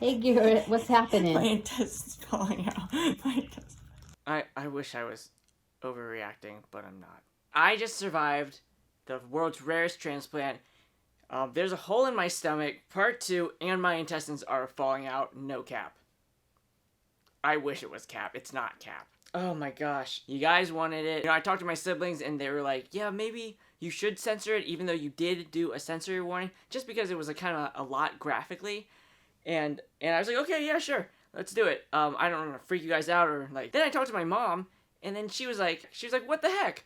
Hey Garrett, what's happening? My intestines falling out. I wish I was overreacting, but I'm not. I just survived the world's rarest transplant. There's a hole in my stomach, part 2, and my intestines are falling out, no cap. I wish it was cap. It's not cap. Oh my gosh. You guys wanted it. I talked to my siblings and they were like, yeah, maybe you should censor it, even though you did do a sensory warning, just because it was kind of a lot graphically. And I was like, okay, yeah, sure, let's do it. I don't want to freak you guys out or like. Then I talked to my mom, and then she was like, what the heck?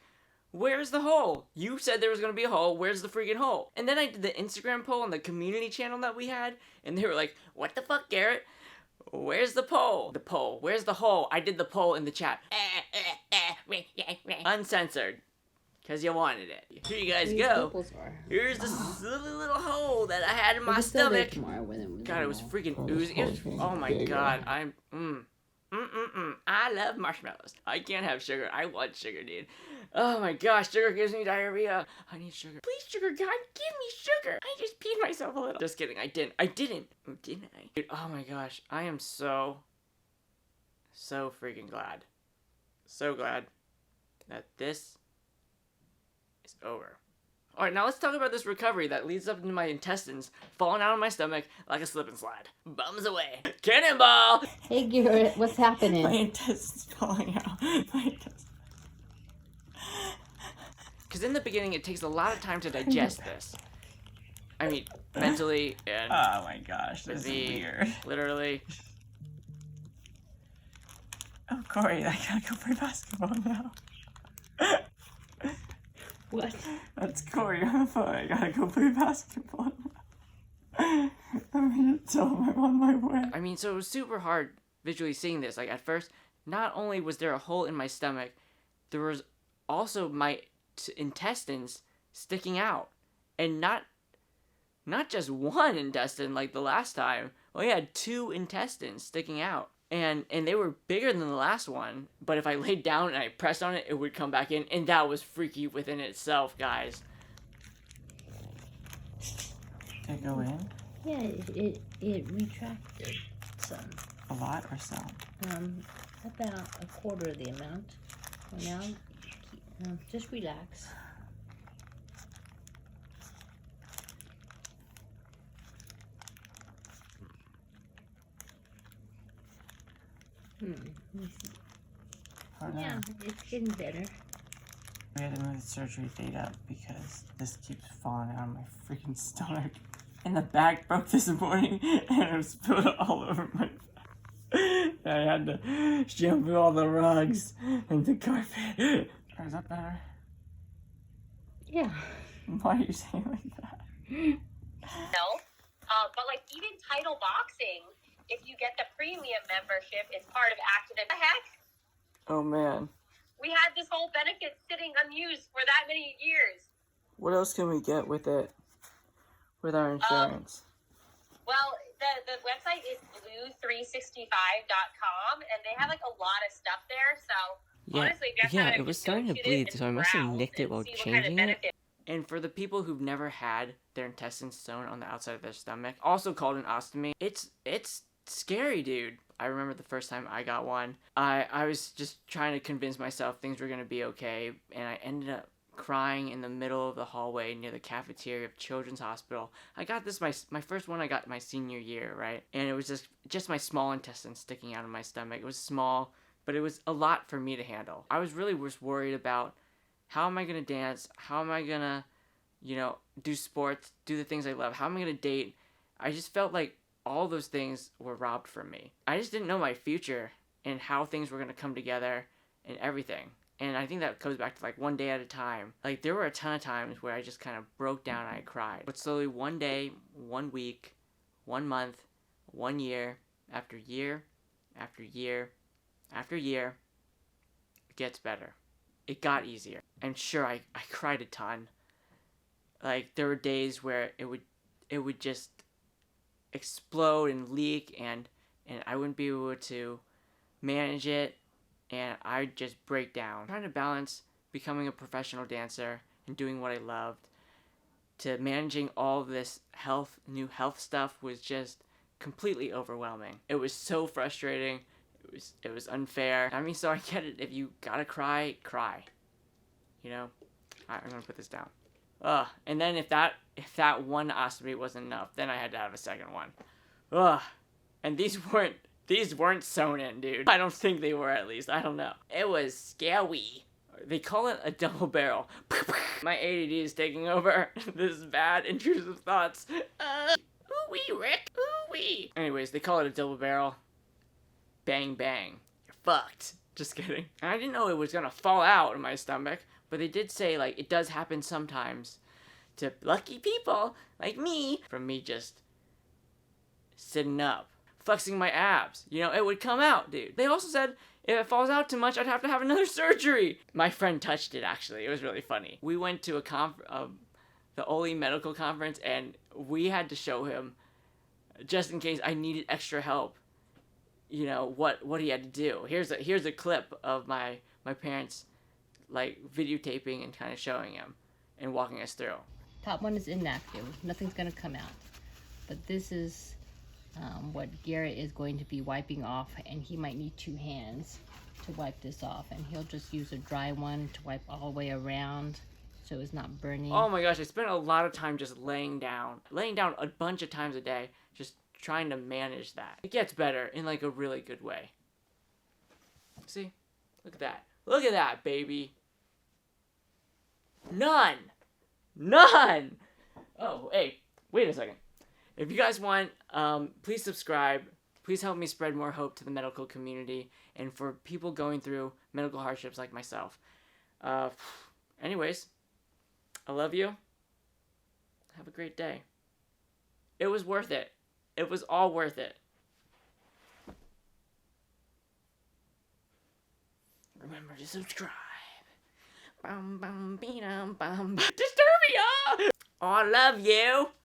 Where's the hole? You said there was gonna be a hole. Where's the freaking hole? And then I did the Instagram poll on the community channel that we had, and they were like, what the fuck, Garrett? Where's the poll? The poll. Where's the hole? I did the poll in the chat. Uncensored. Because you wanted it. Here you guys go. Here's this little hole that I had in my stomach. God, it was freaking oozing. Oh my god, I love marshmallows. I can't have sugar. I want sugar, dude. Oh my gosh, sugar gives me diarrhea. I need sugar. Please, sugar god, give me sugar. I just peed myself a little. Just kidding, I didn't. Oh, didn't I? Dude, oh my gosh, I am so freaking glad. So glad that this is over. Alright, now let's talk about this recovery that leads up into my intestines falling out of my stomach like a slip and slide. Bums away. Cannonball! Hey Garrett, what's happening? My intestines falling out. Because in the beginning, it takes a lot of time to digest this. I mean, mentally and... Oh my gosh, this is weird. Literally. Oh, Corey, I gotta go play basketball now. What? That's Corey on the phone. I gotta go play basketball now. I'm on my way. I mean, so it was super hard visually seeing this. Like, at first, not only was there a hole in my stomach, there was also my intestines sticking out. And not just one intestine like the last time. Well, I had 2 intestines sticking out. And they were bigger than the last one, but if I laid down and I pressed on it, it would come back in, and that was freaky within itself, guys. Did it go in? Yeah, it retracted some. A lot or some? About a quarter of the amount. Now, just relax. Yeah, it's getting better. We had to move the surgery date up because this keeps falling out of my freaking stomach. And the bag broke this morning and it spilled all over my face. I had to shampoo all the rugs and the carpet. Is that better? Yeah. Why are you saying it like that? No, but like even title boxing, if you get the premium membership, it's part of active. The heck? Oh man. We had this whole benefit sitting unused for that many years. What else can we get with it? With our insurance? Well, the website is blue365.com, and they have like a lot of stuff there. So honestly, if you it was starting to bleed, so I must have nicked it while changing it. And for the people who've never had their intestines sewn on the outside of their stomach, also called an ostomy, it's scary, dude. I remember the first time I got one. I was just trying to convince myself things were gonna be okay, and I ended up crying in the middle of the hallway near the cafeteria of Children's Hospital. I got this, my first one I got my senior year, right? And it was just my small intestine sticking out of my stomach. It was small, but it was a lot for me to handle. I was really just worried about how am I gonna dance? How am I gonna, do sports, do the things I love? How am I gonna date? I just felt like all those things were robbed from me. I just didn't know my future and how things were gonna come together and everything. And I think that goes back to like one day at a time. Like there were a ton of times where I just kind of broke down and I cried. But slowly one day, 1 week, 1 month, 1 year, after year, after year, after year, it gets better. It got easier. And sure, I cried a ton. Like there were days where it would just explode and leak and I wouldn't be able to manage it. And I'd just break down. Trying to balance becoming a professional dancer and doing what I loved to managing all of this new health stuff was just completely overwhelming. It was so frustrating. It was unfair. I mean, so I get it. If you gotta cry, cry. You know? Alright, I'm gonna put this down. Ugh. And then if that one ostomy wasn't enough, then I had to have a second one. Ugh. And these weren't sewn in, dude. I don't think they were, at least. I don't know. It was scary. They call it a double barrel. My ADD is taking over. This is bad. Intrusive thoughts. Ooh-wee, Rick. Ooh-wee. Anyways, they call it a double barrel. Bang, bang. You're fucked. Just kidding. And I didn't know it was gonna fall out of my stomach, but they did say, like, it does happen sometimes to lucky people like me from me just sitting up, flexing my abs. You know, it would come out, dude. They also said if it falls out too much, I'd have to have another surgery. My friend touched it, actually. It was really funny. We went to the Oli medical conference, and we had to show him, just in case I needed extra help, you know, what he had to do. Here's a clip of my parents, like, videotaping and kind of showing him and walking us through. Top one is inactive. Nothing's going to come out. But this is what Garrett is going to be wiping off, and he might need 2 hands to wipe this off. And he'll just use a dry one to wipe all the way around so it's not burning. Oh my gosh, I spent a lot of time just laying down a bunch of times a day, just trying to manage that. It gets better in, like, a really good way. See? Look at that. Look at that, baby. None. Oh, hey, wait a second. If you guys want, please subscribe. Please help me spread more hope to the medical community and for people going through medical hardships like myself. Anyways, I love you. Have a great day. It was worth it. It was all worth it. Remember to subscribe. Disturbia! Oh, I love you.